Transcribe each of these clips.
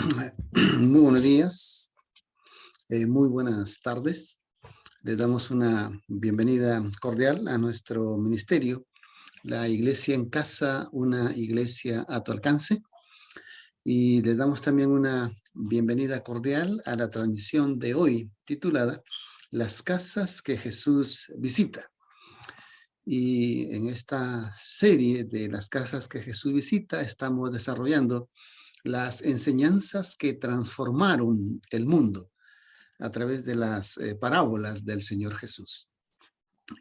Muy buenos días, muy buenas tardes. Les damos una bienvenida cordial a nuestro ministerio, la Iglesia en Casa, una iglesia a tu alcance. Y les damos también una bienvenida cordial a la transmisión de hoy, titulada Las casas que Jesús visita. Y en esta serie de las casas que Jesús visita, estamos desarrollando las enseñanzas que transformaron el mundo a través de las parábolas del Señor Jesús.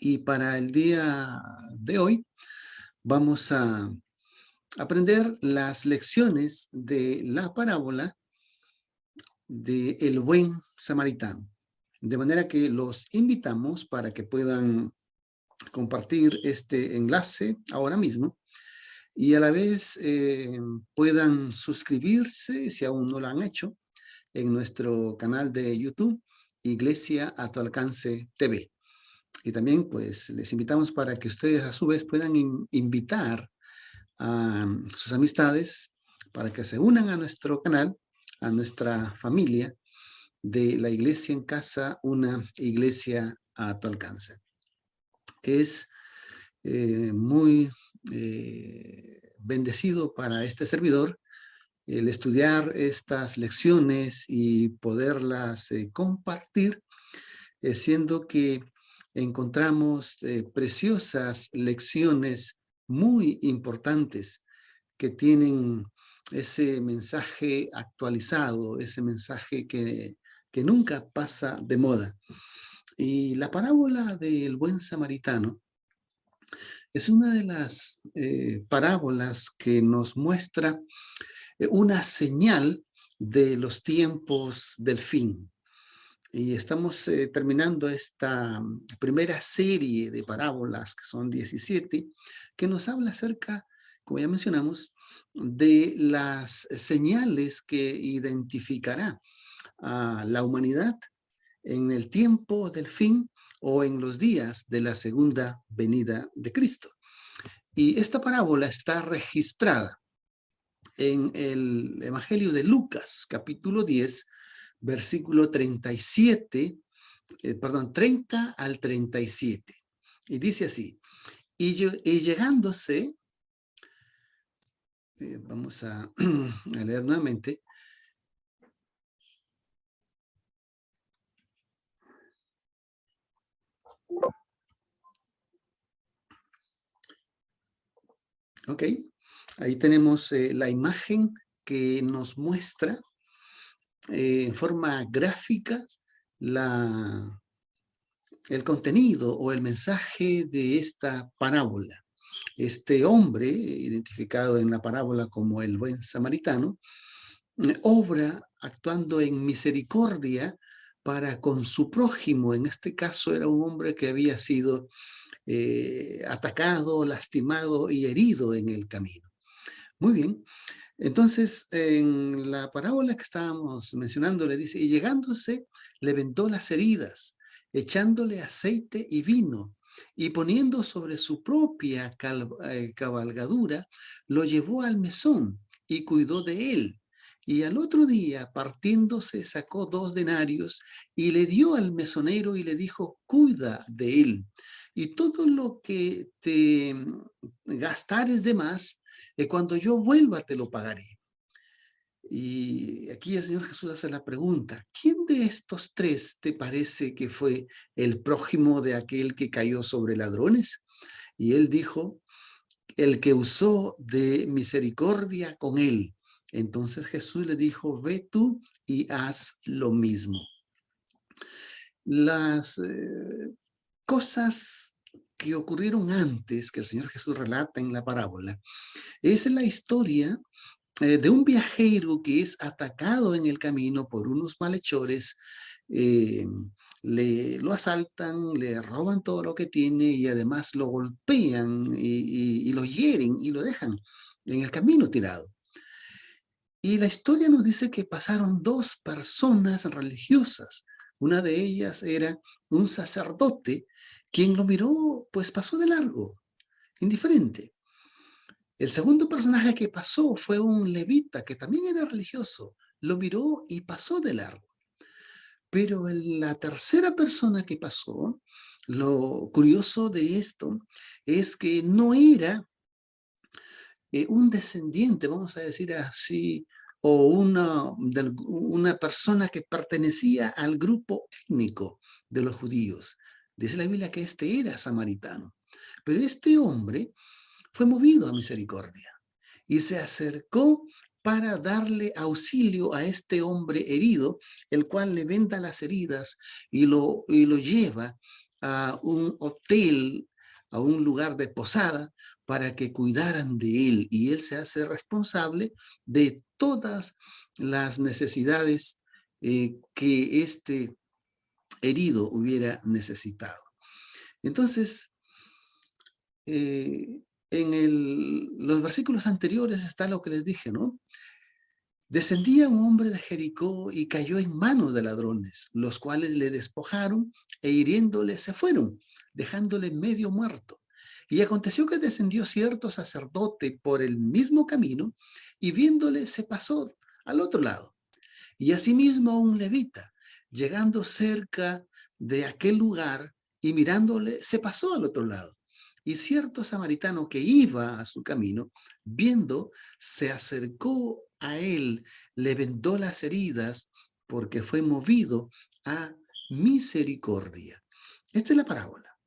Y para el día de hoy vamos a aprender las lecciones de la parábola de el buen samaritano. De manera que los invitamos para que puedan compartir este enlace ahora mismo y a la vez puedan suscribirse, si aún no lo han hecho, en nuestro canal de YouTube, Iglesia a tu alcance TV. Y también pues les invitamos para que ustedes a su vez puedan invitar a sus amistades para que se unan a nuestro canal, a nuestra familia de la Iglesia en Casa, una iglesia a tu alcance. Es muy bendecido para este servidor el estudiar estas lecciones y poderlas compartir, siendo que encontramos preciosas lecciones muy importantes que tienen ese mensaje actualizado, ese mensaje que nunca pasa de moda. Y la parábola del buen samaritano es una de las parábolas que nos muestra una señal de los tiempos del fin. Y estamos terminando esta primera serie de parábolas, que son 17, que nos habla acerca, como ya mencionamos, de las señales que identificará a la humanidad en el tiempo del fin o en los días de la segunda venida de Cristo. Y esta parábola está registrada en el Evangelio de Lucas, capítulo 10, versículo 37, 30 al 37. Y dice así, y llegándose, vamos a leer nuevamente, ok, ahí tenemos la imagen que nos muestra en forma gráfica el contenido o el mensaje de esta parábola. Este hombre, identificado en la parábola como el buen samaritano, obra actuando en misericordia para con su prójimo. En este caso era un hombre que había sido atacado, lastimado y herido en el camino. Muy bien. Entonces, en la parábola que estábamos mencionando, le dice, y llegándose, le vendó las heridas, echándole aceite y vino, y poniendo sobre su propia cabalgadura, lo llevó al mesón y cuidó de él. Y al otro día, partiéndose, sacó 2 denarios y le dio al mesonero y le dijo, cuida de él. Y todo lo que te gastares de más, cuando yo vuelva te lo pagaré. Y aquí el Señor Jesús hace la pregunta, ¿quién de estos 3 te parece que fue el prójimo de aquel que cayó sobre ladrones? Y él dijo, el que usó de misericordia con él. Entonces Jesús le dijo, ve tú y haz lo mismo. Las cosas que ocurrieron antes, que el Señor Jesús relata en la parábola, es la historia de un viajero que es atacado en el camino por unos malhechores, lo asaltan, le roban todo lo que tiene y además lo golpean y lo hieren y lo dejan en el camino tirado. Y la historia nos dice que pasaron 2 personas religiosas. Una de ellas era un sacerdote, quien lo miró, pues pasó de largo, indiferente. El segundo personaje que pasó fue un levita, que también era religioso. lo miró y pasó de largo. Pero la tercera persona que pasó, lo curioso de esto es que no era un descendiente, vamos a decir así, o una persona que pertenecía al grupo étnico de los judíos. Dice la Biblia que este era samaritano. Pero este hombre fue movido a misericordia y se acercó para darle auxilio a este hombre herido, el cual le venda las heridas y lo lleva a un hotel, a un lugar de posada, para que cuidaran de él. Y él se hace responsable de todas las necesidades que este herido hubiera necesitado. Entonces, los versículos anteriores está lo que les dije, ¿no? Descendía un hombre de Jericó y cayó en manos de ladrones, los cuales le despojaron e hiriéndole se fueron, dejándole medio muerto. Y aconteció que descendió cierto sacerdote por el mismo camino y viéndole se pasó al otro lado. Y asimismo un levita, llegando cerca de aquel lugar y mirándole, se pasó al otro lado. Y cierto samaritano que iba a su camino, viendo, se acercó a él, le vendó las heridas, porque fue movido a misericordia. Esta es la parábola.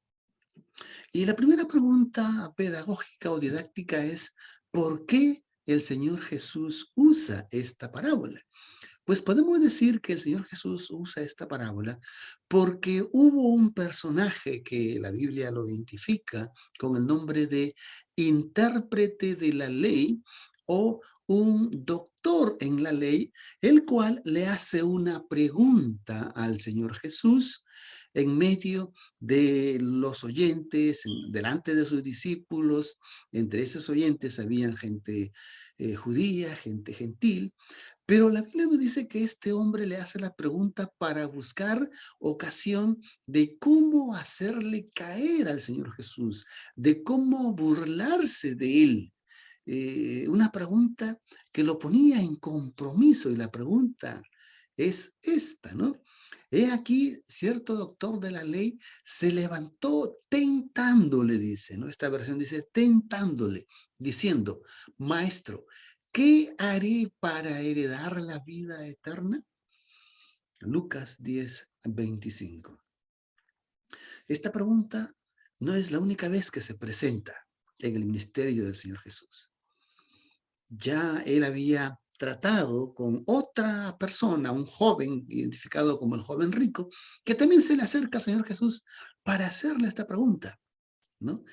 Y la primera pregunta pedagógica o didáctica es, ¿por qué el Señor Jesús usa esta parábola? Pues podemos decir que el Señor Jesús usa esta parábola porque hubo un personaje que la Biblia lo identifica con el nombre de intérprete de la ley o un doctor en la ley, el cual le hace una pregunta al Señor Jesús en medio de los oyentes, delante de sus discípulos. Entre esos oyentes habían gente judía, gente gentil, pero la Biblia nos dice que este hombre le hace la pregunta para buscar ocasión de cómo hacerle caer al Señor Jesús, de cómo burlarse de él. Una pregunta que lo ponía en compromiso, y la pregunta es esta, ¿no? He aquí, cierto doctor de la ley se levantó tentándole, dice, ¿no? Esta versión dice tentándole, diciendo, maestro, ¿qué haré para heredar la vida eterna? Lucas 10:25. Esta pregunta no es la única vez que se presenta en el ministerio del Señor Jesús. Ya él había tratado con otra persona, un joven identificado como el joven rico, que también se le acerca al Señor Jesús para hacerle esta pregunta, ¿no?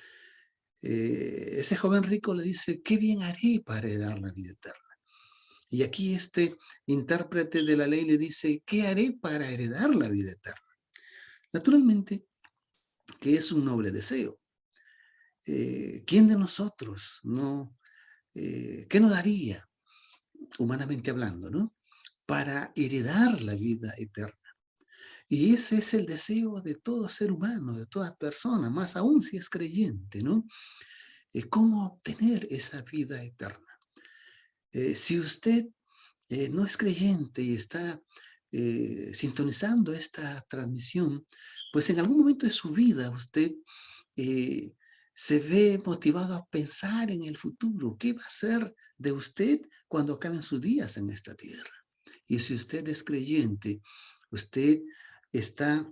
Ese joven rico le dice, ¿qué bien haré para heredar la vida eterna? Y aquí este intérprete de la ley le dice, ¿qué haré para heredar la vida eterna? Naturalmente, que es un noble deseo. ¿Quién de nosotros no, qué nos daría, humanamente hablando, ¿no? Para heredar la vida eterna? Y ese es el deseo de todo ser humano, de toda persona, más aún si es creyente, ¿no? ¿Cómo obtener esa vida eterna? Si usted no es creyente y está sintonizando esta transmisión, pues en algún momento de su vida usted eh, se ve motivado a pensar en el futuro. ¿Qué va a ser de usted cuando acaben sus días en esta tierra? Y si usted es creyente, usted está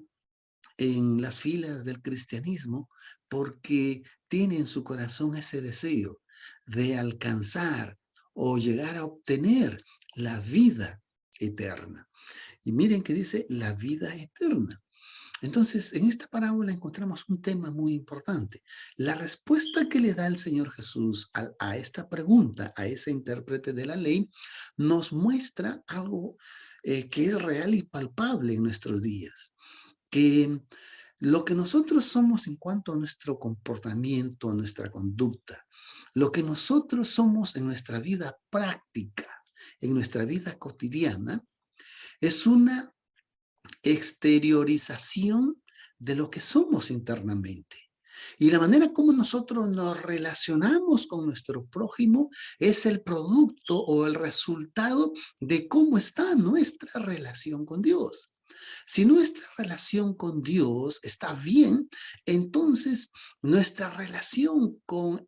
en las filas del cristianismo porque tiene en su corazón ese deseo de alcanzar o llegar a obtener la vida eterna. Y miren que dice la vida eterna. Entonces, en esta parábola encontramos un tema muy importante. La respuesta que le da el Señor Jesús a esta pregunta, a ese intérprete de la ley, nos muestra algo que es real y palpable en nuestros días. Que lo que nosotros somos en cuanto a nuestro comportamiento, a nuestra conducta, lo que nosotros somos en nuestra vida práctica, en nuestra vida cotidiana, es una exteriorización de lo que somos internamente. Y la manera como nosotros nos relacionamos con nuestro prójimo es el producto o el resultado de cómo está nuestra relación con Dios. Si nuestra relación con Dios está bien, entonces nuestra relación con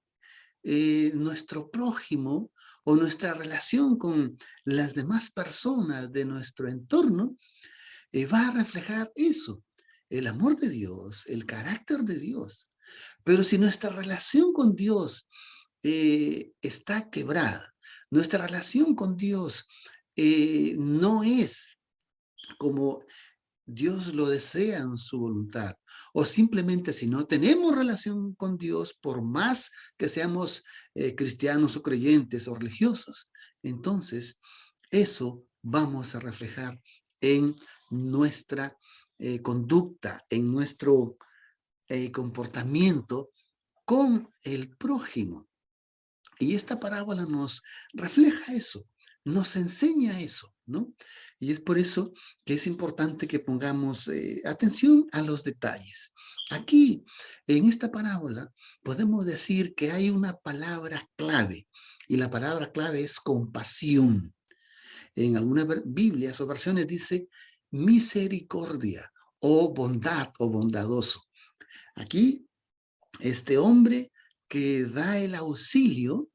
nuestro prójimo o nuestra relación con las demás personas de nuestro entorno va a reflejar eso, el amor de Dios, el carácter de Dios. Pero si nuestra relación con Dios está quebrada, nuestra relación con Dios no es como Dios lo desea en su voluntad, o simplemente si no tenemos relación con Dios, por más que seamos cristianos o creyentes o religiosos, entonces eso vamos a reflejar en nuestra conducta, en nuestro comportamiento con el prójimo. Y esta parábola nos refleja eso, nos enseña eso, ¿no? Y es por eso que es importante que pongamos atención a los detalles. Aquí, en esta parábola, podemos decir que hay una palabra clave, y la palabra clave es compasión. En algunas Biblias o versiones dice misericordia, o bondad, o bondadoso. Aquí, este hombre que da el auxilio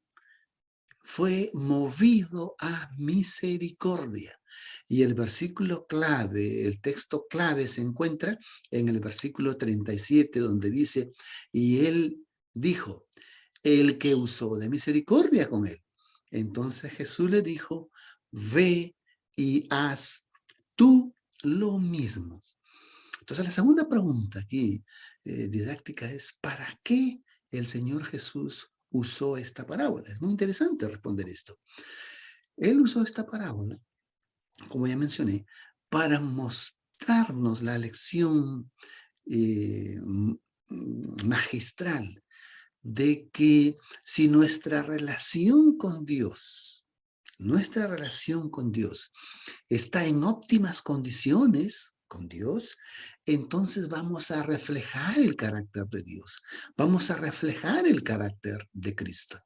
fue movido a misericordia. Y el versículo clave, el texto clave se encuentra en el versículo 37, donde dice, y él dijo, el que usó de misericordia con él. Entonces Jesús le dijo, ve y haz tú lo mismo. Entonces la segunda pregunta aquí didáctica es, ¿para qué el Señor Jesús usó esta parábola? Es muy interesante responder esto. Él usó esta parábola, como ya mencioné, para mostrarnos la lección magistral de que si nuestra relación con Dios está en óptimas condiciones con Dios, entonces vamos a reflejar el carácter de Dios. Vamos a reflejar el carácter de Cristo.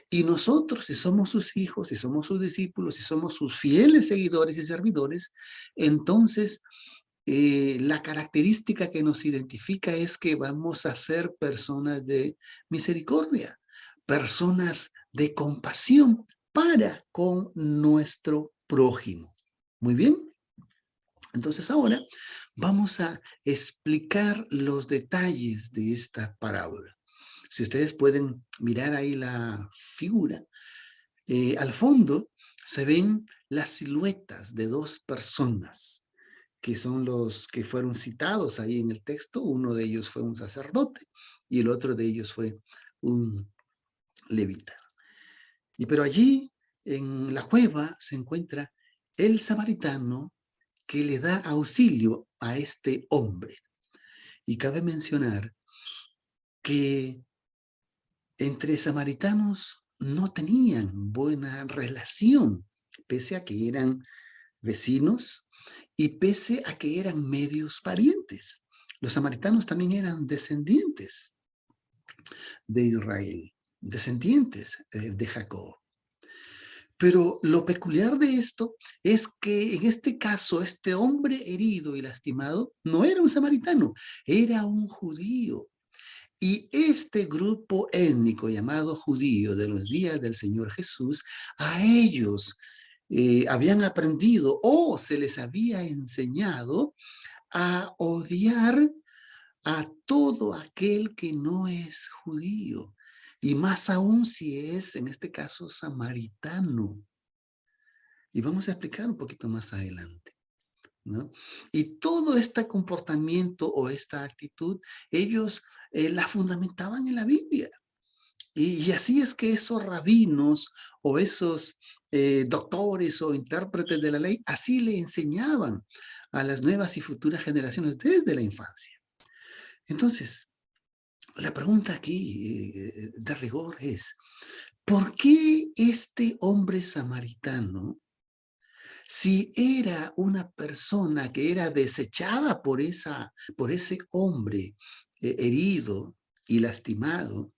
Y nosotros, si somos sus hijos, si somos sus discípulos, si somos sus fieles seguidores y servidores, entonces la característica que nos identifica es que vamos a ser personas de misericordia, personas de compasión para con nuestro prójimo. Muy bien. Entonces ahora vamos a explicar los detalles de esta parábola. Si ustedes pueden mirar ahí la figura, al fondo se ven las siluetas de dos personas, que son los que fueron citados ahí en el texto. Uno de ellos fue un sacerdote y el otro de ellos fue un levita. Pero allí en la cueva se encuentra el samaritano que le da auxilio a este hombre. Y cabe mencionar que entre samaritanos no tenían buena relación, pese a que eran vecinos y pese a que eran medios parientes. Los samaritanos también eran descendientes de Israel, descendientes de Jacob. Pero lo peculiar de esto es que en este caso, este hombre herido y lastimado no era un samaritano, era un judío. Y este grupo étnico llamado judío de los días del Señor Jesús, a ellos habían aprendido o se les había enseñado a odiar a todo aquel que no es judío. Y más aún si es, en este caso, samaritano. Y vamos a explicar un poquito más adelante, ¿no? Y todo este comportamiento o esta actitud, ellos la fundamentaban en la Biblia. Y así es que esos rabinos o esos doctores o intérpretes de la ley, así le enseñaban a las nuevas y futuras generaciones desde la infancia. Entonces, la pregunta aquí de rigor es, ¿por qué este hombre samaritano, si era una persona que era desechada por ese hombre herido, y lastimado,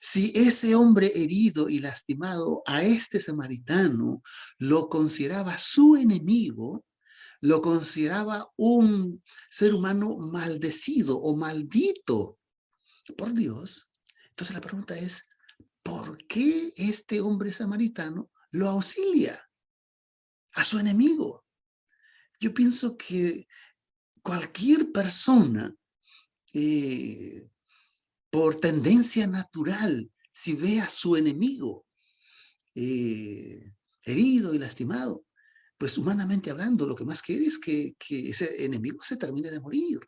si ese hombre herido y lastimado a este samaritano lo consideraba su enemigo, lo consideraba un ser humano maldecido o maldito por Dios, entonces la pregunta es, ¿por qué este hombre samaritano lo auxilia a su enemigo? Yo pienso que cualquier persona, por tendencia natural, si ve a su enemigo herido y lastimado, pues humanamente hablando, lo que más quiere es que ese enemigo se termine de morir.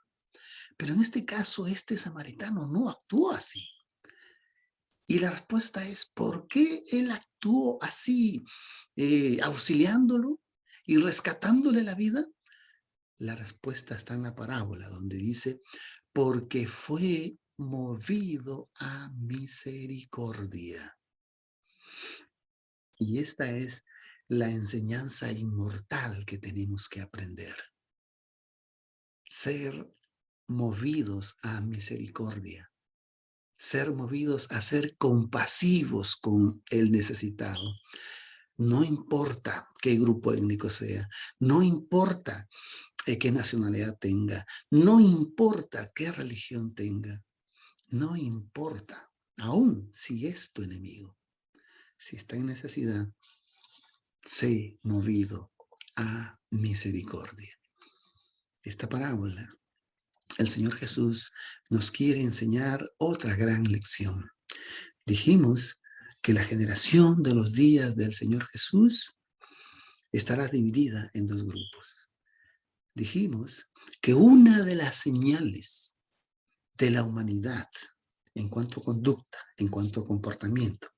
Pero en este caso, este samaritano no actuó así. Y la respuesta es, ¿por qué él actuó así, auxiliándolo y rescatándole la vida? La respuesta está en la parábola, donde dice, porque fue movido a misericordia. Y esta es la enseñanza inmortal que tenemos que aprender. Ser movidos a misericordia. Ser movidos a ser compasivos con el necesitado. No importa qué grupo étnico sea, no importa qué nacionalidad tenga, no importa qué religión tenga, no importa, aún si es tu enemigo, si está en necesidad, sé movido a misericordia. Esta parábola, el Señor Jesús nos quiere enseñar otra gran lección. Dijimos que la generación de los días del Señor Jesús estará dividida en dos grupos. Dijimos que una de las señales de la humanidad en cuanto a conducta, en cuanto a comportamiento,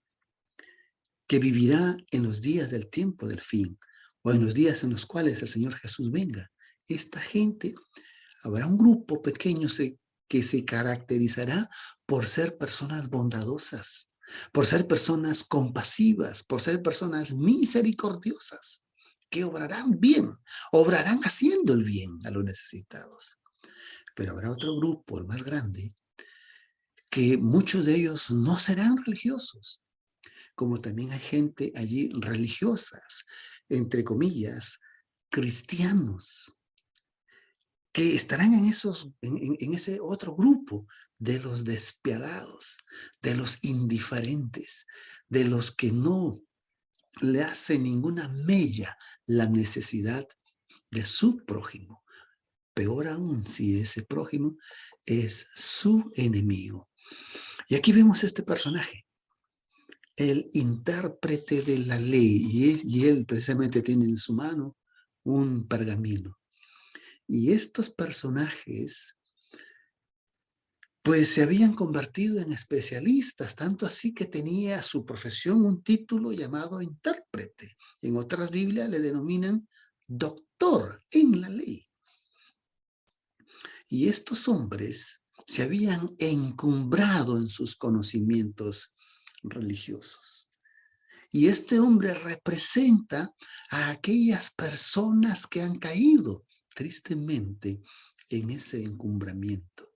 que vivirá en los días del tiempo del fin, o en los días en los cuales el Señor Jesús venga, esta gente, habrá un grupo pequeño que se caracterizará por ser personas bondadosas, por ser personas compasivas, por ser personas misericordiosas, que obrarán bien, obrarán haciendo el bien a los necesitados. Pero habrá otro grupo, el más grande, que muchos de ellos no serán religiosos, como también hay gente allí religiosas, entre comillas, cristianos, que estarán en ese otro grupo de los despiadados, de los indiferentes, de los que no le hace ninguna mella la necesidad de su prójimo. Peor aún si ese prójimo es su enemigo. Y aquí vemos este personaje, el intérprete de la ley, y él precisamente tiene en su mano un pergamino. Y estos personajes pues se habían convertido en especialistas, tanto así que tenía su profesión un título llamado intérprete. En otras Biblias le denominan doctor en la ley. Y estos hombres se habían encumbrado en sus conocimientos religiosos. Y este hombre representa a aquellas personas que han caído tristemente en ese encumbramiento.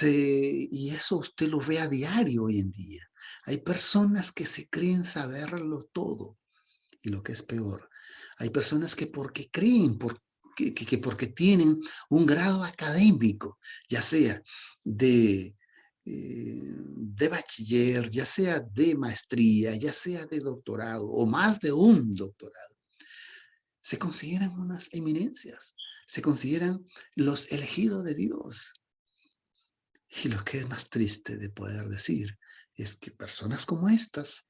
Y eso usted lo ve a diario hoy en día. Hay personas que se creen saberlo todo. Y lo que es peor, hay personas que porque creen, porque tienen un grado académico, ya sea de bachiller, ya sea de maestría, ya sea de doctorado o más de un doctorado, se consideran unas eminencias, se consideran los elegidos de Dios. Y lo que es más triste de poder decir es que personas como estas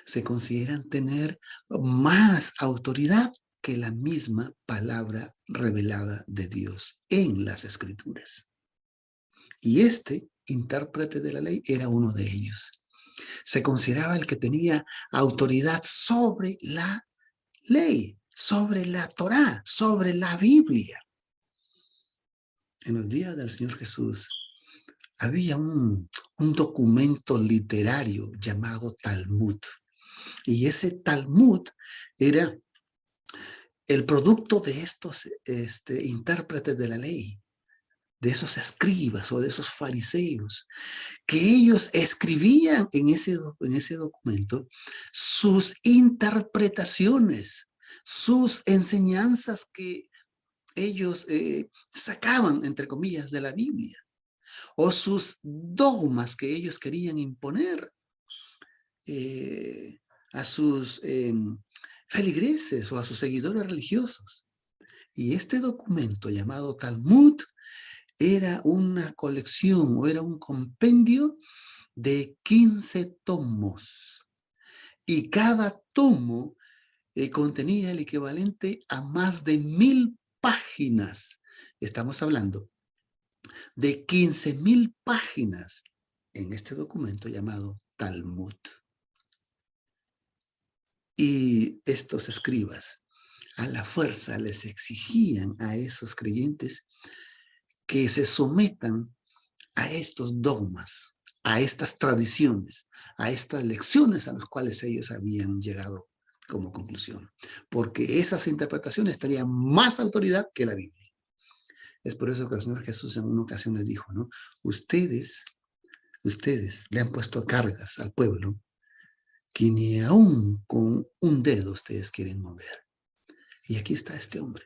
se consideran tener más autoridad que la misma palabra revelada de Dios en las Escrituras. Y este intérprete de la ley era uno de ellos. Se consideraba el que tenía autoridad sobre la ley, sobre la Torá, sobre la Biblia. En los días del Señor Jesús había un documento literario llamado Talmud. Y ese Talmud era el producto de estos intérpretes de la ley, de esos escribas o de esos fariseos, que ellos escribían en ese documento sus interpretaciones, sus enseñanzas que ellos sacaban, entre comillas, de la Biblia, o sus dogmas que ellos querían imponer eh, a sus feligreses o a sus seguidores religiosos. Y este documento llamado Talmud era una colección o era un compendio de 15 tomos. Y cada tomo contenía el equivalente a más de 1000 páginas. Estamos hablando de 15.000 páginas en este documento llamado Talmud. Y estos escribas a la fuerza les exigían a esos creyentes que se sometan a estos dogmas, a estas tradiciones, a estas lecciones a las cuales ellos habían llegado como conclusión, porque esas interpretaciones tenían más autoridad que la Biblia. Es por eso que el Señor Jesús en una ocasión les dijo, ¿no? Ustedes le han puesto cargas al pueblo que ni aún con un dedo ustedes quieren mover. Y aquí está este hombre.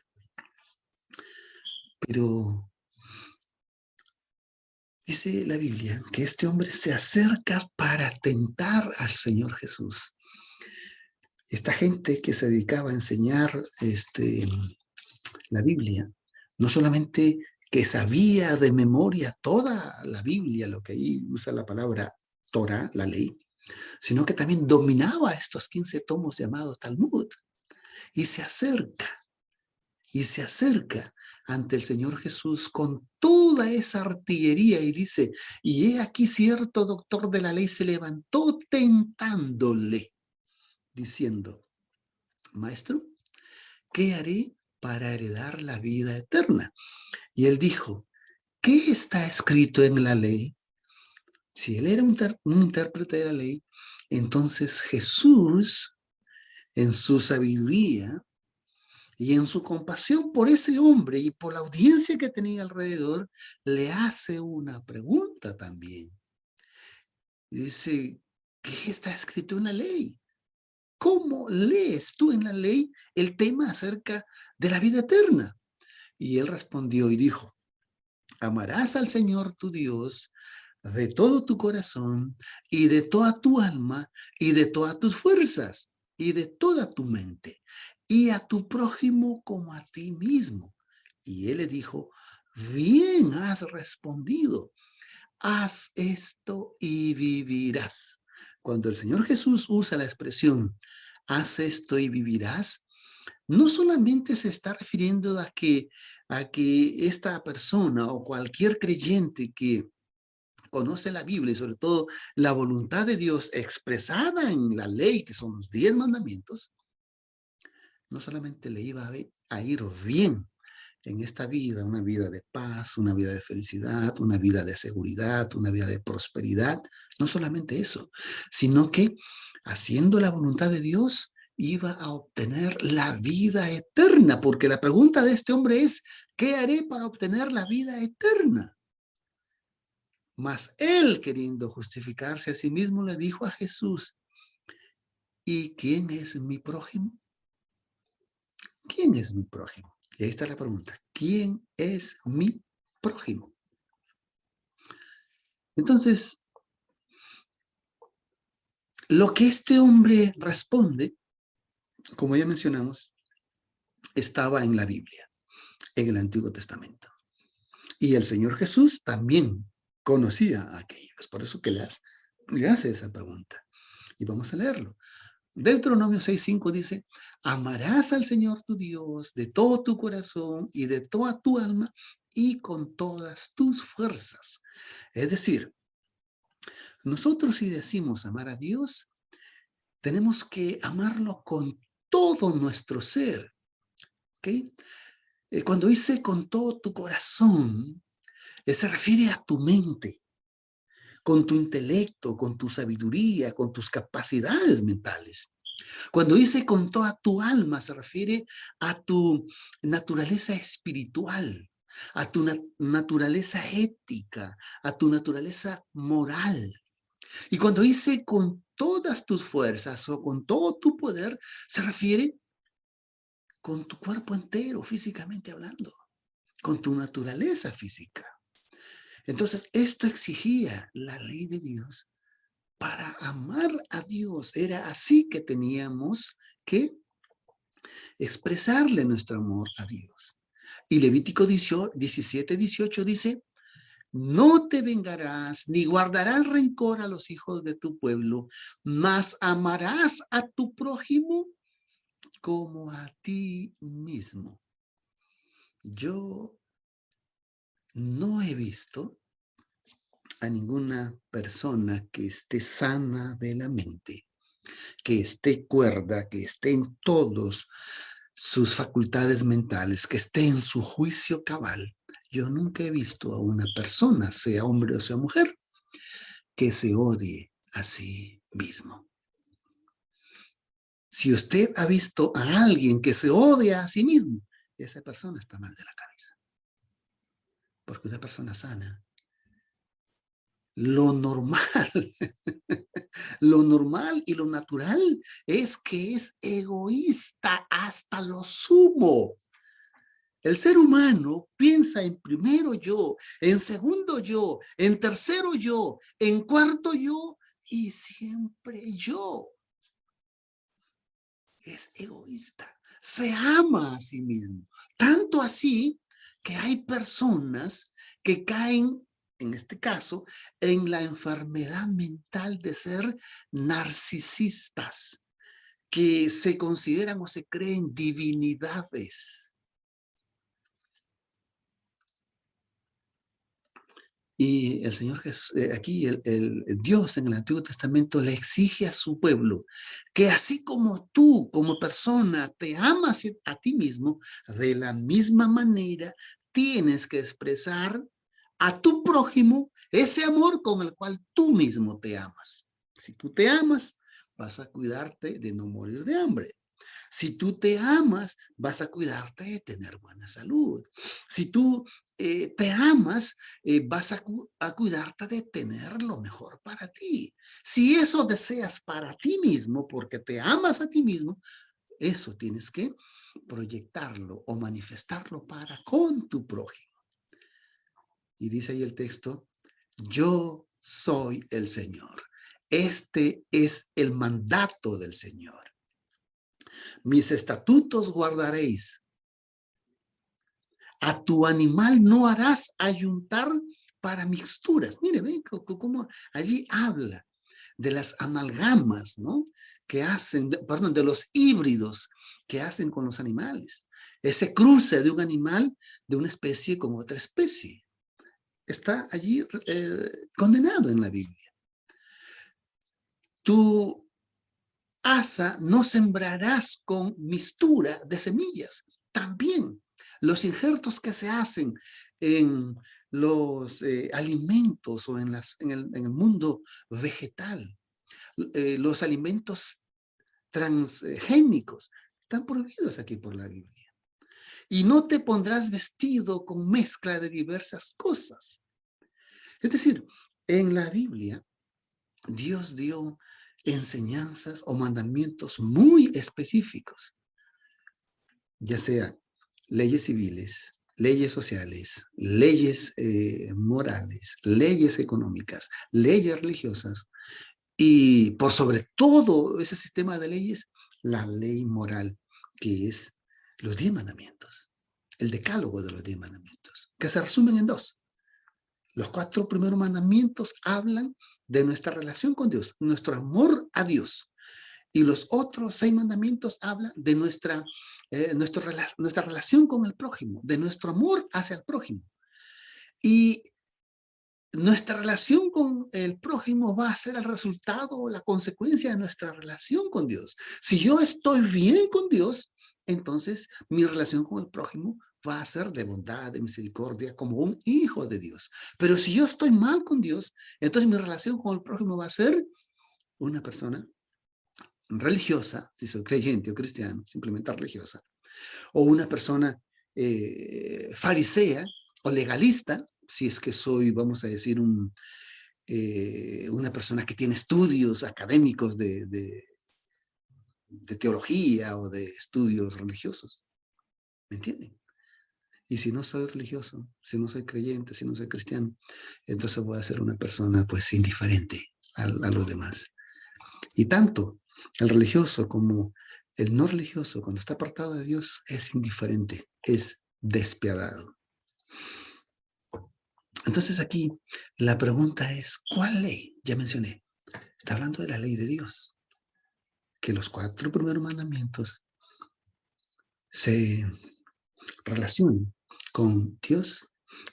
Pero dice la Biblia que este hombre se acerca para tentar al Señor Jesús. Esta gente que se dedicaba a enseñar la Biblia, no solamente que sabía de memoria toda la Biblia, lo que ahí usa la palabra Torah, la ley, sino que también dominaba estos 15 tomos llamados Talmud. Y se acerca ante el Señor Jesús con toda esa artillería y dice, y he aquí cierto doctor de la ley se levantó tentándole, diciendo, Maestro, ¿qué haré para heredar la vida eterna? Y él dijo, ¿qué está escrito en la ley? Si él era un intérprete de la ley, entonces Jesús, en su sabiduría y en su compasión por ese hombre y por la audiencia que tenía alrededor, le hace una pregunta también. Y dice, ¿qué está escrito en la ley? ¿Cómo lees tú en la ley el tema acerca de la vida eterna? Y él respondió y dijo, amarás al Señor tu Dios de todo tu corazón y de toda tu alma y de todas tus fuerzas y de toda tu mente y a tu prójimo como a ti mismo. Y él le dijo, bien has respondido, haz esto y vivirás. Cuando el Señor Jesús usa la expresión, haz esto y vivirás, no solamente se está refiriendo a que esta persona o cualquier creyente que conoce la Biblia y sobre todo la voluntad de Dios expresada en la ley, que son los 10 mandamientos, no solamente le iba a ir bien en esta vida, una vida de paz, una vida de felicidad, una vida de seguridad, una vida de prosperidad, no solamente eso, sino que haciendo la voluntad de Dios iba a obtener la vida eterna, porque la pregunta de este hombre es, ¿qué haré para obtener la vida eterna? Mas él, queriendo justificarse a sí mismo, le dijo a Jesús, ¿y quién es mi prójimo? ¿Quién es mi prójimo? Y ahí está la pregunta, ¿quién es mi prójimo? Entonces, lo que este hombre responde, como ya mencionamos, estaba en la Biblia, en el Antiguo Testamento. Y el Señor Jesús también conocía a aquello. Es por eso que le hace esa pregunta. Y vamos a leerlo. Deuteronomio 6:5 dice, amarás al Señor tu Dios de todo tu corazón y de toda tu alma y con todas tus fuerzas. Es decir, nosotros si decimos amar a Dios, tenemos que amarlo con todo nuestro ser. ¿Okay? Cuando dice con todo tu corazón, se refiere a tu mente, con tu intelecto, con tu sabiduría, con tus capacidades mentales. Cuando dice con toda tu alma, se refiere a tu naturaleza espiritual, a tu naturaleza ética, a tu naturaleza moral. Y cuando dice con todas tus fuerzas o con todo tu poder, se refiere con tu cuerpo entero, físicamente hablando, con tu naturaleza física. Entonces, esto exigía la ley de Dios para amar a Dios. Era así que teníamos que expresarle nuestro amor a Dios. Y Levítico 17:18 dice, no te vengarás ni guardarás rencor a los hijos de tu pueblo, mas amarás a tu prójimo como a ti mismo. Yo no he visto a ninguna persona que esté sana de la mente, que esté cuerda, que esté en todos sus facultades mentales, que esté en su juicio cabal. Yo nunca he visto a una persona, sea hombre o sea mujer, que se odie a sí mismo. Si usted ha visto a alguien que se odia a sí mismo, esa persona está mal de la cabeza. Porque una persona sana, lo normal, lo normal y lo natural es que es egoísta hasta lo sumo. El ser humano piensa en primero yo, en segundo yo, en tercero yo, en cuarto yo y siempre yo. Es egoísta, se ama a sí mismo. Tanto así que hay personas que caen, en este caso, en la enfermedad mental de ser narcisistas, que se consideran o se creen divinidades. Y el Señor Jesús, aquí el Dios en el Antiguo Testamento le exige a su pueblo que así como tú, como persona, te amas a ti mismo, de la misma manera tienes que expresar a tu prójimo ese amor con el cual tú mismo te amas. Si tú te amas, vas a cuidarte de no morir de hambre. Si tú te amas, vas a cuidarte de tener buena salud. Si tú te amas, vas a cuidarte de tener lo mejor para ti. Si eso deseas para ti mismo, porque te amas a ti mismo, eso tienes que proyectarlo o manifestarlo para con tu prójimo. Y dice ahí el texto, yo soy el Señor. Este es el mandato del Señor. Mis estatutos guardaréis. A tu animal no harás ayuntar para mixturas. Mire, ven cómo allí habla de las amalgamas, ¿no? Que hacen, perdón, de los híbridos que hacen con los animales. Ese cruce de un animal, de una especie con otra especie. Está allí condenado en la Biblia. Tu asa no sembrarás con mixtura de semillas. También los injertos que se hacen en los alimentos o en el mundo vegetal, los alimentos transgénicos, están prohibidos aquí por la Biblia. Y no te pondrás vestido con mezcla de diversas cosas. Es decir, en la Biblia, Dios dio enseñanzas o mandamientos muy específicos, ya sea leyes civiles, leyes sociales, leyes morales, leyes económicas, leyes religiosas y por sobre todo ese sistema de leyes, la ley moral, que es los 10 mandamientos, el decálogo de los 10 mandamientos, que se resumen en 2. Los 4 primeros mandamientos hablan de nuestra relación con Dios, nuestro amor a Dios. Y los otros 6 mandamientos hablan de nuestra relación con el prójimo, de nuestro amor hacia el prójimo. Y nuestra relación con el prójimo va a ser el resultado o la consecuencia de nuestra relación con Dios. Si yo estoy bien con Dios, entonces mi relación con el prójimo va a ser de bondad, de misericordia, como un hijo de Dios. Pero si yo estoy mal con Dios, entonces mi relación con el prójimo va a ser una persona religiosa, si soy creyente o cristiano, simplemente religiosa, o una persona farisea, o legalista, si es que soy, vamos a decir, una persona que tiene estudios académicos de teología o de estudios religiosos. ¿Me entienden? Y si no soy religioso, si no soy creyente, si no soy cristiano, entonces voy a ser una persona pues indiferente a los demás. Y tanto el religioso como el no religioso, cuando está apartado de Dios, es indiferente, es despiadado. Entonces aquí la pregunta es, ¿cuál ley? Ya mencioné, está hablando de la ley de Dios, que los 4 primeros mandamientos se relacionan con Dios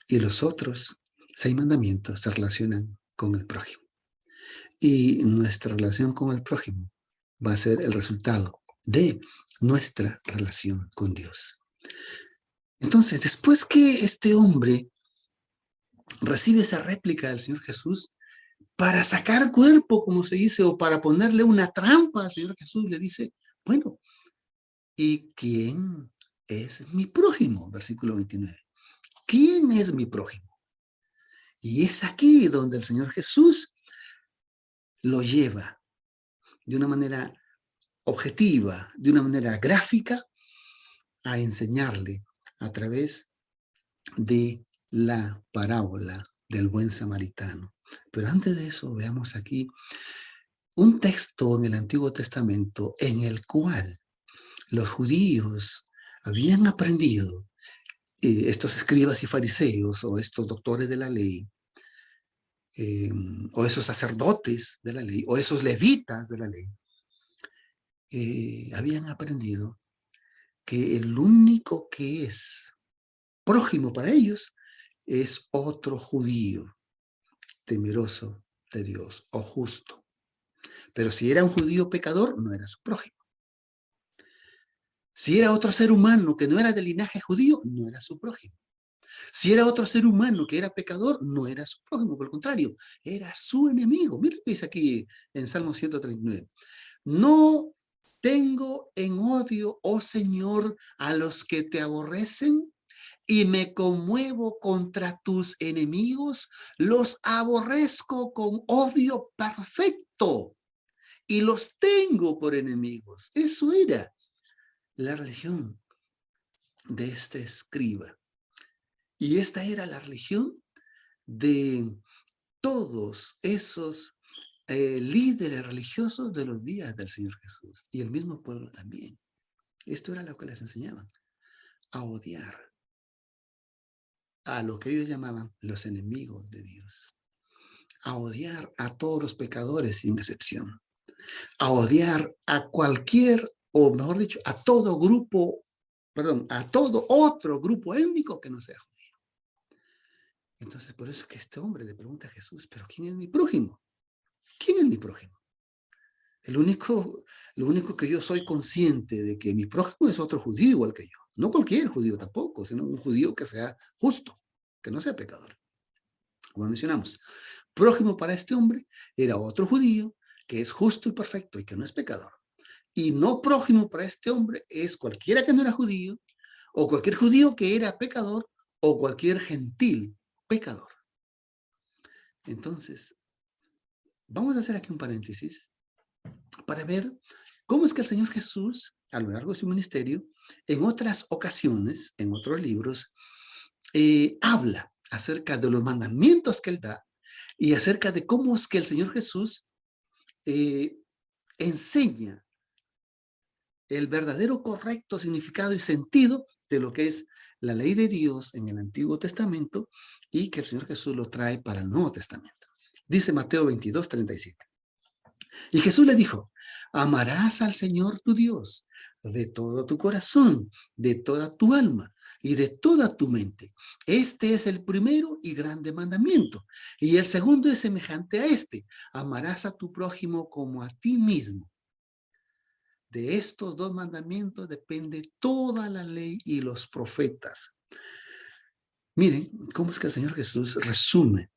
y los otros 6 mandamientos se relacionan con el prójimo. Y nuestra relación con el prójimo va a ser el resultado de nuestra relación con Dios. Entonces, después que este hombre recibe esa réplica del Señor Jesús, para sacar cuerpo, como se dice, o para ponerle una trampa al Señor Jesús, le dice, bueno, ¿y quién es mi prójimo? Versículo 29. ¿Quién es mi prójimo? Y es aquí donde el Señor Jesús lo lleva de una manera objetiva, de una manera gráfica, a enseñarle a través de la parábola del buen samaritano. Pero antes de eso, veamos aquí un texto en el Antiguo Testamento en el cual los judíos habían aprendido, estos escribas y fariseos, o estos doctores de la ley, o esos sacerdotes de la ley, o esos levitas de la ley, habían aprendido que el único que es prójimo para ellos es otro judío temeroso de Dios o justo. Pero si era un judío pecador, no era su prójimo. Si era otro ser humano que no era de linaje judío, no era su prójimo. Si era otro ser humano que era pecador, no era su prójimo, por el contrario, era su enemigo. Mira lo que dice aquí en Salmo 139. No tengo en odio, oh Señor, a los que te aborrecen, y me conmuevo contra tus enemigos, los aborrezco con odio perfecto y los tengo por enemigos. Eso era la religión de este escriba. Y esta era la religión de todos esos líderes religiosos de los días del Señor Jesús y el mismo pueblo también. Esto era lo que les enseñaban, a odiar a lo que ellos llamaban los enemigos de Dios, a odiar a todos los pecadores sin excepción, a odiar a cualquier, o mejor dicho, a todo grupo, perdón, a todo otro grupo étnico que no sea judío. Entonces, por eso es que este hombre le pregunta a Jesús, ¿pero quién es mi prójimo? ¿Quién es mi prójimo? Lo único que yo soy consciente de que mi prójimo es otro judío igual que yo. No cualquier judío tampoco, sino un judío que sea justo, que no sea pecador. Como mencionamos, prójimo para este hombre era otro judío que es justo y perfecto y que no es pecador. Y no prójimo para este hombre es cualquiera que no era judío, o cualquier judío que era pecador, o cualquier gentil pecador. Entonces, vamos a hacer aquí un paréntesis para ver cómo es que el Señor Jesús, a lo largo de su ministerio, en otras ocasiones, en otros libros, habla acerca de los mandamientos que Él da y acerca de cómo es que el Señor Jesús enseña el verdadero correcto significado y sentido de lo que es la ley de Dios en el Antiguo Testamento y que el Señor Jesús lo trae para el Nuevo Testamento. Dice Mateo 22:37. Y Jesús le dijo, amarás al Señor tu Dios de todo tu corazón, de toda tu alma y de toda tu mente. Este es el primero y grande mandamiento. Y el segundo es semejante a este. Amarás a tu prójimo como a ti mismo. De estos 2 mandamientos depende toda la ley y los profetas. Miren cómo es que el Señor Jesús resume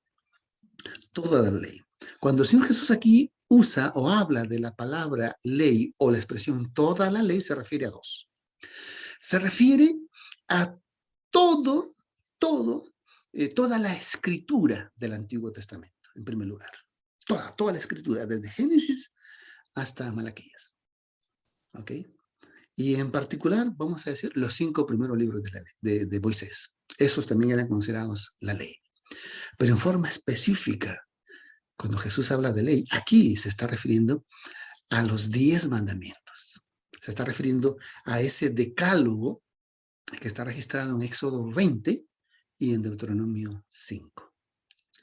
toda la ley. Cuando el Señor Jesús aquí usa o habla de la palabra ley o la expresión toda la ley, se refiere a 2. Se refiere a todo toda la escritura del Antiguo Testamento, en primer lugar. Toda la escritura, desde Génesis hasta Malaquías. ¿Ok? Y en particular, vamos a decir, los 5 primeros libros de la ley, de Moisés. Esos también eran considerados la ley. Pero en forma específica, cuando Jesús habla de ley, aquí se está refiriendo a los 10 mandamientos. Se está refiriendo a ese decálogo que está registrado en Éxodo 20 y en Deuteronomio 5.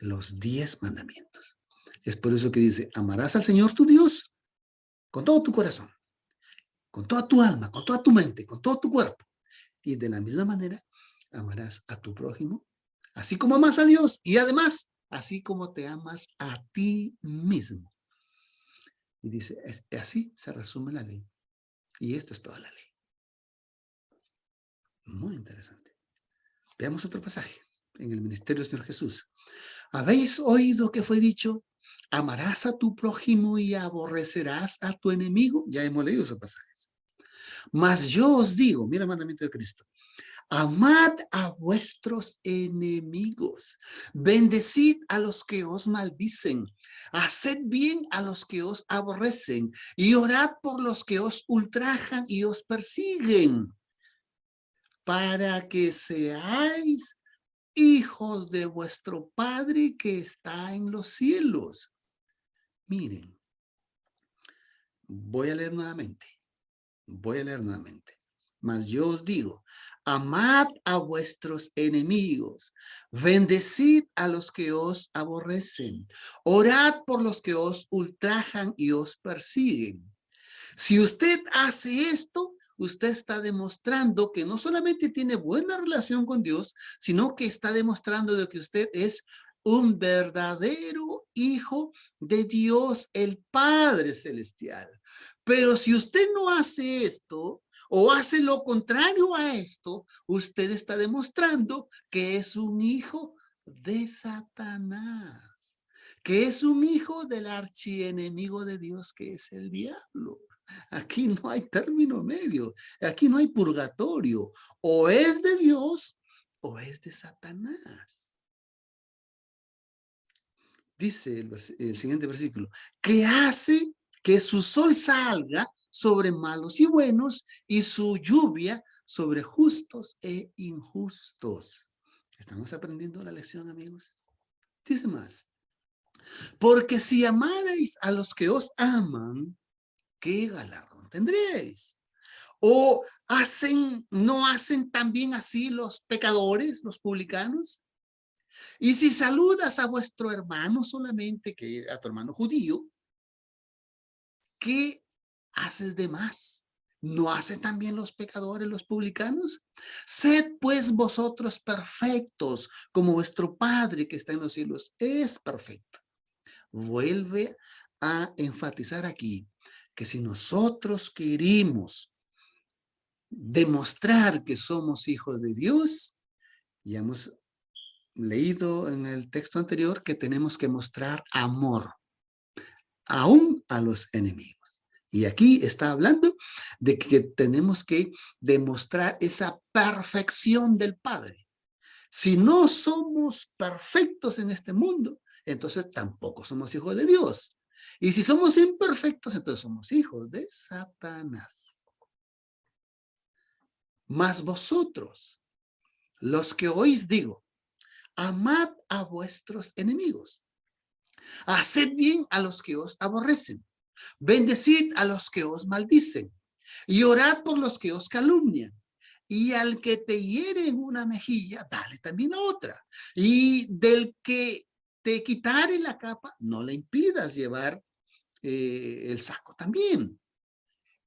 Los 10 mandamientos. Es por eso que dice, amarás al Señor tu Dios con todo tu corazón, con toda tu alma, con toda tu mente, con todo tu cuerpo. Y de la misma manera, amarás a tu prójimo, así como amas a Dios, y además, así como te amas a ti mismo. Y dice, así se resume la ley. Y esto es toda la ley. Muy interesante. Veamos otro pasaje en el ministerio del Señor Jesús. ¿Habéis oído que fue dicho, amarás a tu prójimo y aborrecerás a tu enemigo? Ya hemos leído esos pasajes. Mas yo os digo, mira el mandamiento de Cristo, amad a vuestros enemigos, bendecid a los que os maldicen, haced bien a los que os aborrecen y orad por los que os ultrajan y os persiguen, para que seáis hijos de vuestro Padre que está en los cielos. Miren, voy a leer nuevamente. Mas yo os digo, amad a vuestros enemigos, bendecid a los que os aborrecen, orad por los que os ultrajan y os persiguen. Si usted hace esto, usted está demostrando que no solamente tiene buena relación con Dios, sino que está demostrando de que usted es un verdadero hijo de Dios, el Padre Celestial. Pero si usted no hace esto, o hace lo contrario a esto, usted está demostrando que es un hijo de Satanás, que es un hijo del archienemigo de Dios, que es el diablo. Aquí no hay término medio, aquí no hay purgatorio, o es de Dios o es de Satanás. Dice el siguiente versículo, que hace que su sol salga sobre malos y buenos y su lluvia sobre justos e injustos. ¿Estamos aprendiendo la lección, amigos? Dice más, porque si amarais a los que os aman, ¿qué galardón tendréis? ¿O no hacen también así los pecadores, los publicanos? Y si saludas a vuestro hermano solamente, que a tu hermano judío, ¿qué haces de más? ¿No hacen también los pecadores, los publicanos? Sed pues vosotros perfectos, como vuestro Padre que está en los cielos es perfecto. Vuelve a enfatizar aquí que si nosotros queremos demostrar que somos hijos de Dios, ya hemos leído en el texto anterior que tenemos que mostrar amor, aún a los enemigos. Y aquí está hablando de que tenemos que demostrar esa perfección del Padre. Si no somos perfectos en este mundo, entonces tampoco somos hijos de Dios. Y si somos imperfectos, entonces somos hijos de Satanás. Mas vosotros, los que oís, digo, amad a vuestros enemigos. Haced bien a los que os aborrecen. Bendecid a los que os maldicen. Y orad por los que os calumnian. Y al que te hiere en una mejilla, dale también la otra. Y del que te quitare la capa, no le impidas llevar el saco también.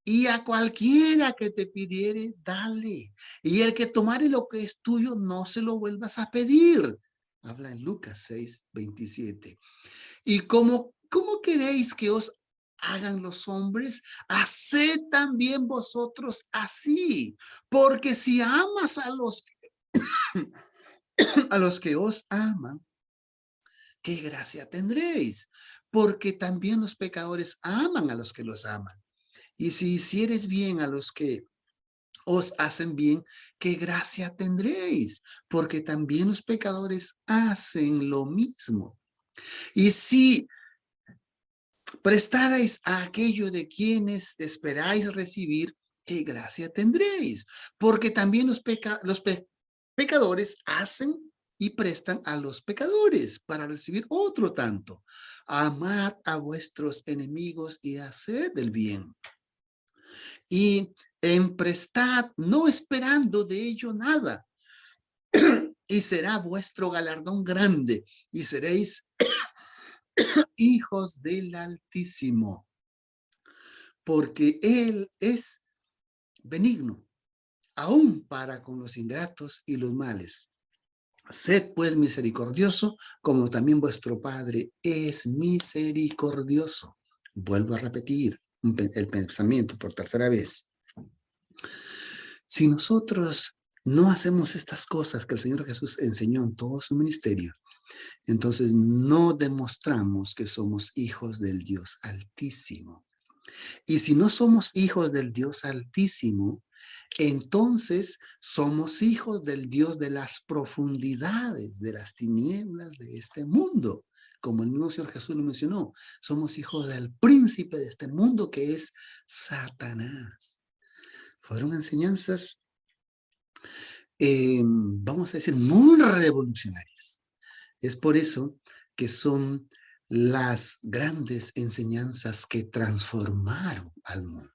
Y a cualquiera que te pidiere, dale. Y el que tomare lo que es tuyo, no se lo vuelvas a pedir. Habla en Lucas 6:27. Y cómo queréis que os hagan los hombres, haced también vosotros así. Porque si amas a los que os aman, ¿qué gracia tendréis? Porque también los pecadores aman a los que los aman. Y si hicieres bien a los que os hacen bien, ¿qué gracia tendréis? Porque también los pecadores hacen lo mismo. Y si prestarais a aquello de quienes esperáis recibir, ¿qué gracia tendréis? Porque también los pecadores hacen y prestan a los pecadores para recibir otro tanto. Amad a vuestros enemigos y haced el bien. Y emprestad, no esperando de ello nada. Y será vuestro galardón grande, y seréis hijos del Altísimo, porque Él es benigno, aún para con los ingratos y los males. Sed pues misericordioso, como también vuestro Padre es misericordioso. Vuelvo a repetir el pensamiento por tercera vez. Si nosotros no hacemos estas cosas que el Señor Jesús enseñó en todo su ministerio, entonces no demostramos que somos hijos del Dios Altísimo. Y si no somos hijos del Dios Altísimo, entonces somos hijos del Dios de las profundidades, de las tinieblas de este mundo. Como el mismo Señor Jesús lo mencionó, somos hijos del príncipe de este mundo que es Satanás. Fueron enseñanzas, vamos a decir, muy revolucionarias. Es por eso que son las grandes enseñanzas que transformaron al mundo.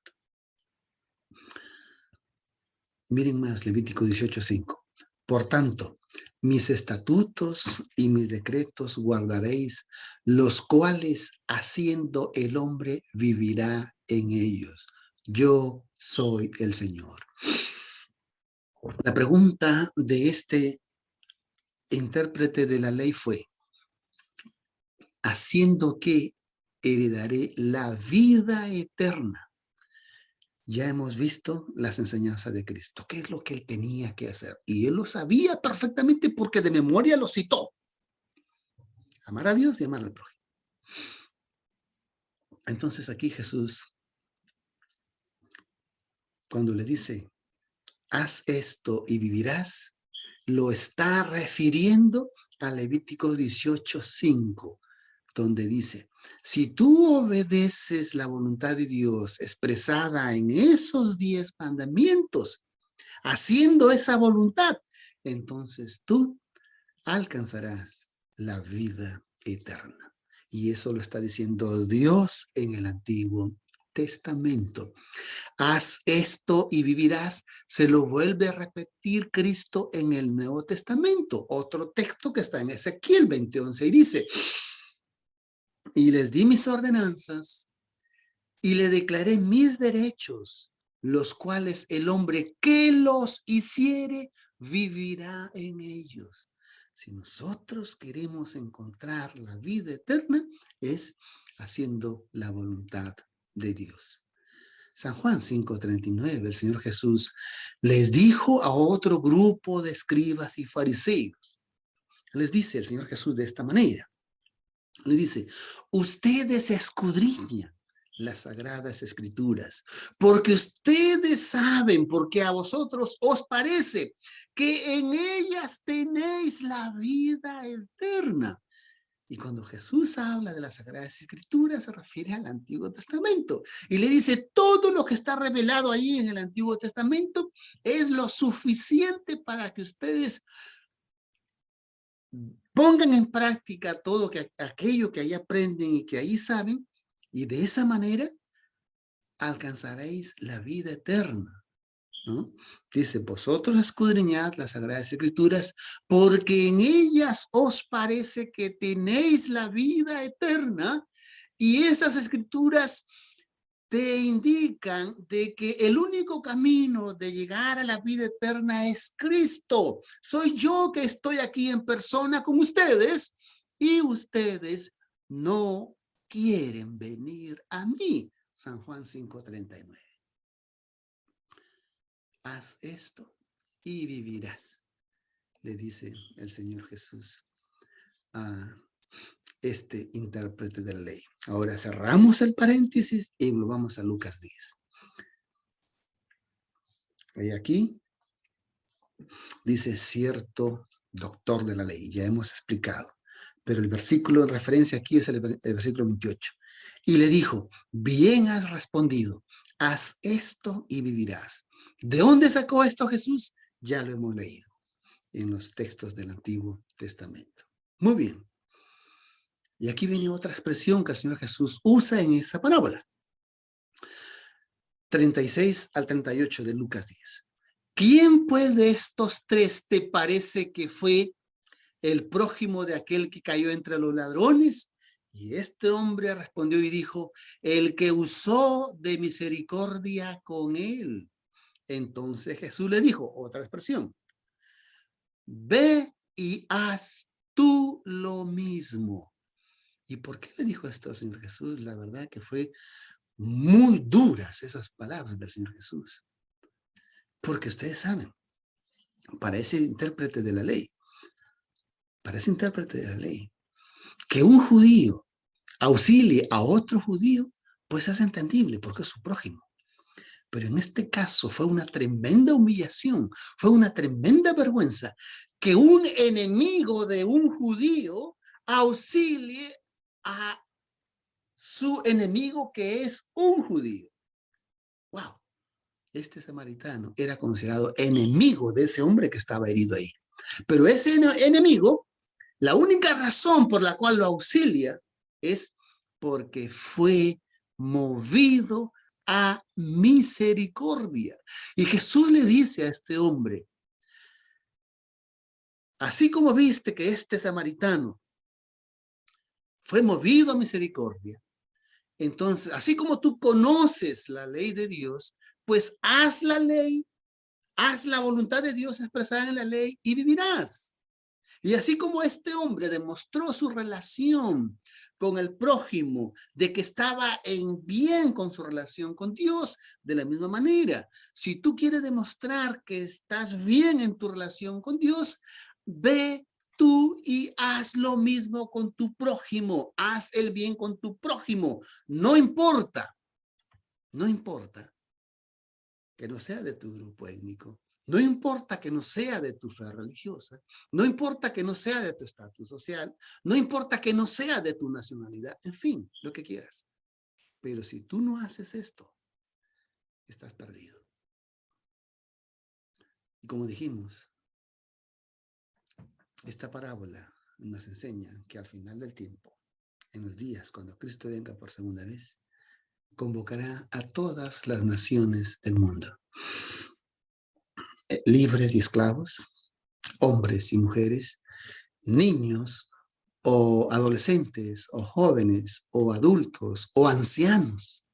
Miren más, Levítico 18:5. Por tanto, mis estatutos y mis decretos guardaréis, los cuales haciendo el hombre vivirá en ellos. Yo soy el Señor. La pregunta de este intérprete de la ley fue, ¿haciendo qué heredaré la vida eterna? Ya hemos visto las enseñanzas de Cristo. ¿Qué es lo que él tenía que hacer? Y él lo sabía perfectamente porque de memoria lo citó. Amar a Dios y amar al prójimo. Entonces aquí Jesús, cuando le dice, haz esto y vivirás, lo está refiriendo a Levíticos 18:5, donde dice, si tú obedeces la voluntad de Dios expresada en esos 10 mandamientos, haciendo esa voluntad, entonces tú alcanzarás la vida eterna. Y eso lo está diciendo Dios en el Antiguo Testamento. Haz esto y vivirás. Se lo vuelve a repetir Cristo en el Nuevo Testamento. Otro texto que está en Ezequiel 20:11 y dice, y les di mis ordenanzas y le declaré mis derechos, los cuales el hombre que los hiciere vivirá en ellos. Si nosotros queremos encontrar la vida eterna, es haciendo la voluntad de Dios. San Juan 5:39, el Señor Jesús les dijo a otro grupo de escribas y fariseos. Les dice el Señor Jesús de esta manera. Le dice, ustedes escudriñan las sagradas escrituras, porque ustedes saben, porque a vosotros os parece que en ellas tenéis la vida eterna. Y cuando Jesús habla de las Sagradas Escrituras, se refiere al Antiguo Testamento. Y le dice, todo lo que está revelado ahí en el Antiguo Testamento es lo suficiente para que ustedes pongan en práctica todo aquello que ahí aprenden y que ahí saben. Y de esa manera alcanzaréis la vida eterna. ¿No? Dice, vosotros escudriñad las Sagradas Escrituras, porque en ellas os parece que tenéis la vida eterna, y esas escrituras te indican de que el único camino de llegar a la vida eterna es Cristo. Soy yo que estoy aquí en persona con ustedes, y ustedes no quieren venir a mí. San Juan 5:39. Haz esto y vivirás, le dice el Señor Jesús a este intérprete de la ley. Ahora cerramos el paréntesis y volvamos a Lucas 10. Y aquí dice cierto doctor de la ley, ya hemos explicado. Pero el versículo de referencia aquí es el versículo 28. Y le dijo, bien has respondido, haz esto y vivirás. ¿De dónde sacó esto Jesús? Ya lo hemos leído en los textos del Antiguo Testamento. Muy bien. Y aquí viene otra expresión que el Señor Jesús usa en esa parábola. 36 al 38 de Lucas 10. ¿Quién pues de estos tres te parece que fue el prójimo de aquel que cayó entre los ladrones? Y este hombre respondió y dijo, el que usó de misericordia con él. Entonces Jesús le dijo, otra expresión, ve y haz tú lo mismo. ¿Y por qué le dijo esto al Señor Jesús? La verdad que fue muy duras esas palabras del Señor Jesús. Porque ustedes saben, para ese intérprete de la ley, que un judío auxilie a otro judío, pues es entendible porque es su prójimo. Pero en este caso fue una tremenda humillación, fue una tremenda vergüenza que un enemigo de un judío auxilie a su enemigo que es un judío. ¡Wow! Este samaritano era considerado enemigo de ese hombre que estaba herido ahí. Pero ese enemigo, la única razón por la cual lo auxilia es porque fue movido a misericordia. Y Jesús le dice a este hombre, así como viste que este samaritano fue movido a misericordia, entonces, así como tú conoces la ley de Dios, pues haz la ley, haz la voluntad de Dios expresada en la ley y vivirás. Y así como este hombre demostró su relación con el prójimo, de que estaba en bien con su relación con Dios, de la misma manera, si tú quieres demostrar que estás bien en tu relación con Dios, ve tú y haz lo mismo con tu prójimo, haz el bien con tu prójimo, no importa que no sea de tu grupo étnico. No importa que no sea de tu fe religiosa, no importa que no sea de tu estatus social, no importa que no sea de tu nacionalidad, en fin, lo que quieras. Pero si tú no haces esto, estás perdido. Y como dijimos, esta parábola nos enseña que al final del tiempo, en los días cuando Cristo venga por segunda vez, convocará a todas las naciones del mundo, libres y esclavos, hombres y mujeres, niños o adolescentes o jóvenes o adultos o ancianos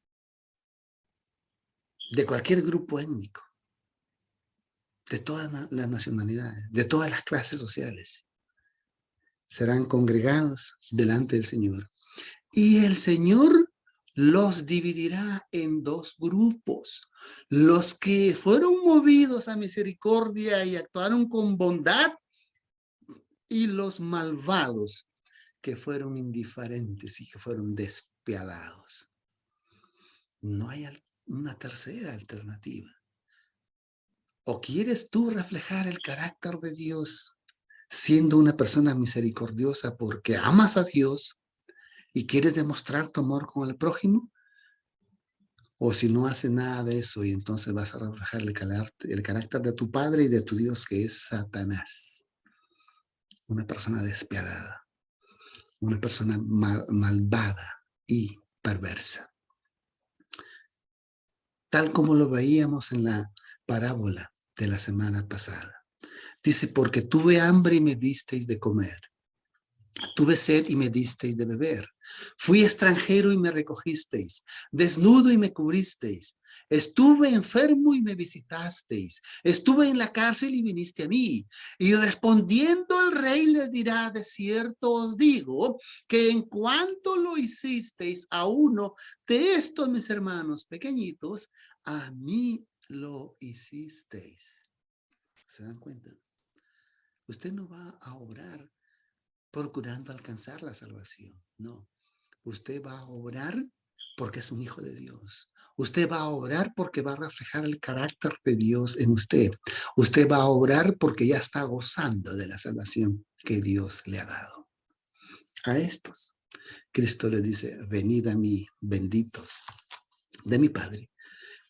de cualquier grupo étnico, de todas las nacionalidades, de todas las clases sociales, serán congregados delante del Señor. Y el Señor los dividirá en dos grupos. Los que fueron movidos a misericordia y actuaron con bondad, y los malvados que fueron indiferentes y que fueron despiadados. No hay una tercera alternativa. ¿O quieres tú reflejar el carácter de Dios siendo una persona misericordiosa porque amas a Dios y quieres demostrar tu amor con el prójimo? O si no haces nada de eso y entonces vas a reflejar el carácter de tu padre y de tu Dios, que es Satanás. Una persona despiadada, una persona malvada y perversa. Tal como lo veíamos en la parábola de la semana pasada. Dice, porque tuve hambre y me disteis de comer. Tuve sed y me disteis de beber. Fui extranjero y me recogisteis. Desnudo y me cubristeis. Estuve enfermo y me visitasteis. Estuve en la cárcel y viniste a mí. Y respondiendo el rey les dirá, de cierto os digo, que en cuanto lo hicisteis a uno de estos mis hermanos pequeñitos, a mí lo hicisteis. ¿Se dan cuenta? Usted no va a obrar procurando alcanzar la salvación. No, usted va a obrar porque es un hijo de Dios. Usted va a orar porque va a reflejar el carácter de Dios en usted. Usted va a orar porque ya está gozando de la salvación que Dios le ha dado. A estos, Cristo les dice, venid a mí, benditos de mi Padre,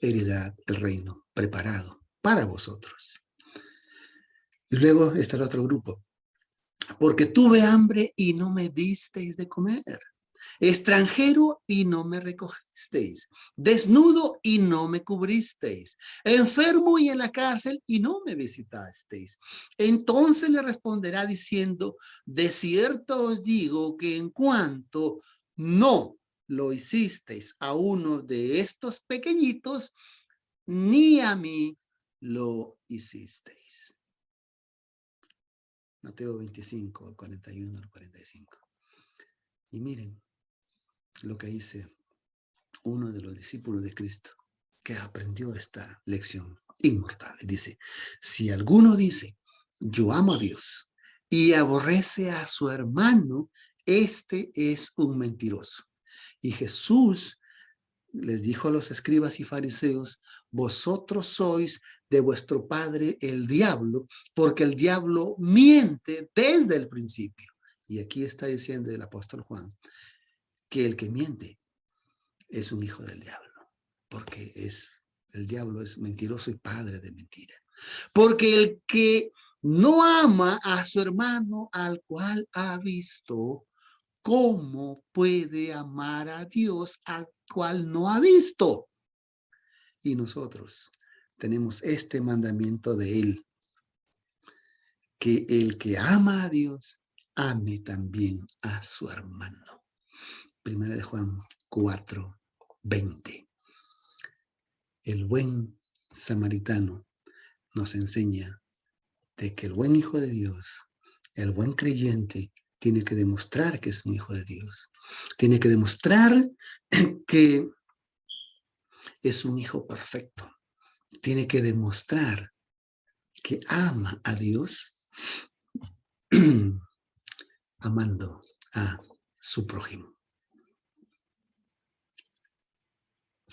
heredad el reino preparado para vosotros. Y luego está el otro grupo. Porque tuve hambre y no me disteis de comer. Extranjero y no me recogisteis. Desnudo y no me cubristeis. Enfermo y en la cárcel y no me visitasteis. Entonces le responderá diciendo, de cierto os digo que en cuanto no lo hicisteis a uno de estos pequeñitos, ni a mí lo hicisteis. Mateo 25, 41 al 45. Y miren lo que dice uno de los discípulos de Cristo que aprendió esta lección inmortal. Dice, si alguno dice, yo amo a Dios y aborrece a su hermano, este es un mentiroso. Y Jesús les dijo a los escribas y fariseos, vosotros sois de vuestro padre el diablo, porque el diablo miente desde el principio. Y aquí está diciendo el apóstol Juan, que el que miente es un hijo del diablo, porque el diablo es mentiroso y padre de mentira. Porque el que no ama a su hermano al cual ha visto, ¿cómo puede amar a Dios al cual no ha visto? Y nosotros tenemos este mandamiento de él, que el que ama a Dios, ame también a su hermano. Primera de Juan 4, 20. El buen samaritano nos enseña de que el buen hijo de Dios, el buen creyente, tiene que demostrar que es un hijo de Dios. Tiene que demostrar que es un hijo perfecto. Tiene que demostrar que ama a Dios amando a su prójimo.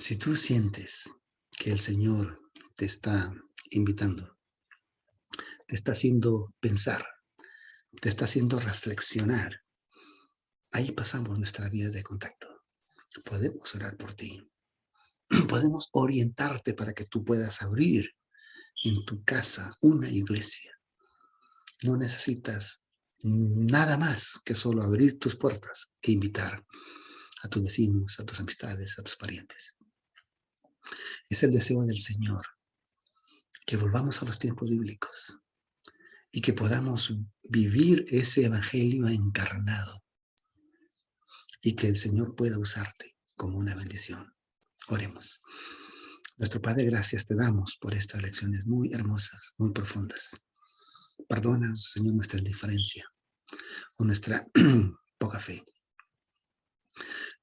Si tú sientes que el Señor te está invitando, te está haciendo pensar, te está haciendo reflexionar, ahí pasamos nuestra vida de contacto. Podemos orar por ti. Podemos orientarte para que tú puedas abrir en tu casa una iglesia. No necesitas nada más que solo abrir tus puertas e invitar a tus vecinos, a tus amistades, a tus parientes. Es el deseo del Señor que volvamos a los tiempos bíblicos y que podamos vivir ese evangelio encarnado y que el Señor pueda usarte como una bendición. Oremos. Nuestro Padre, gracias te damos por estas lecciones muy hermosas, muy profundas. Perdona, Señor, nuestra indiferencia o nuestra poca fe.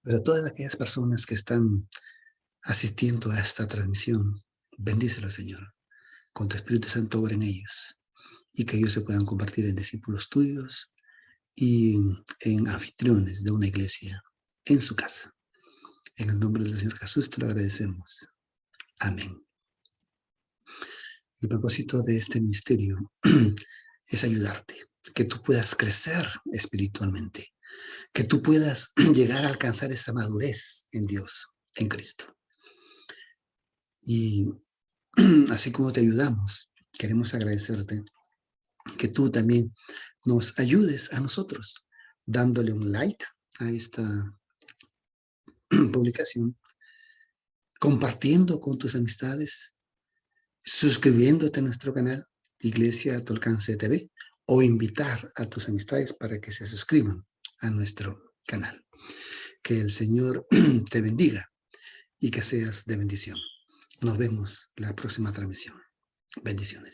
Pero todas aquellas personas que están asistiendo a esta transmisión, bendícelo, Señor, con tu Espíritu Santo obra en ellos y que ellos se puedan convertir en discípulos tuyos y en anfitriones de una iglesia en su casa. En el nombre del Señor Jesús te lo agradecemos. Amén. El propósito de este ministerio es ayudarte, que tú puedas crecer espiritualmente, que tú puedas llegar a alcanzar esa madurez en Dios, en Cristo. Y así como te ayudamos, queremos agradecerte que tú también nos ayudes a nosotros, dándole un like a esta publicación, compartiendo con tus amistades, suscribiéndote a nuestro canal Iglesia a tu alcance TV o invitar a tus amistades para que se suscriban a nuestro canal. Que el Señor te bendiga y que seas de bendición. Nos vemos la próxima transmisión. Bendiciones.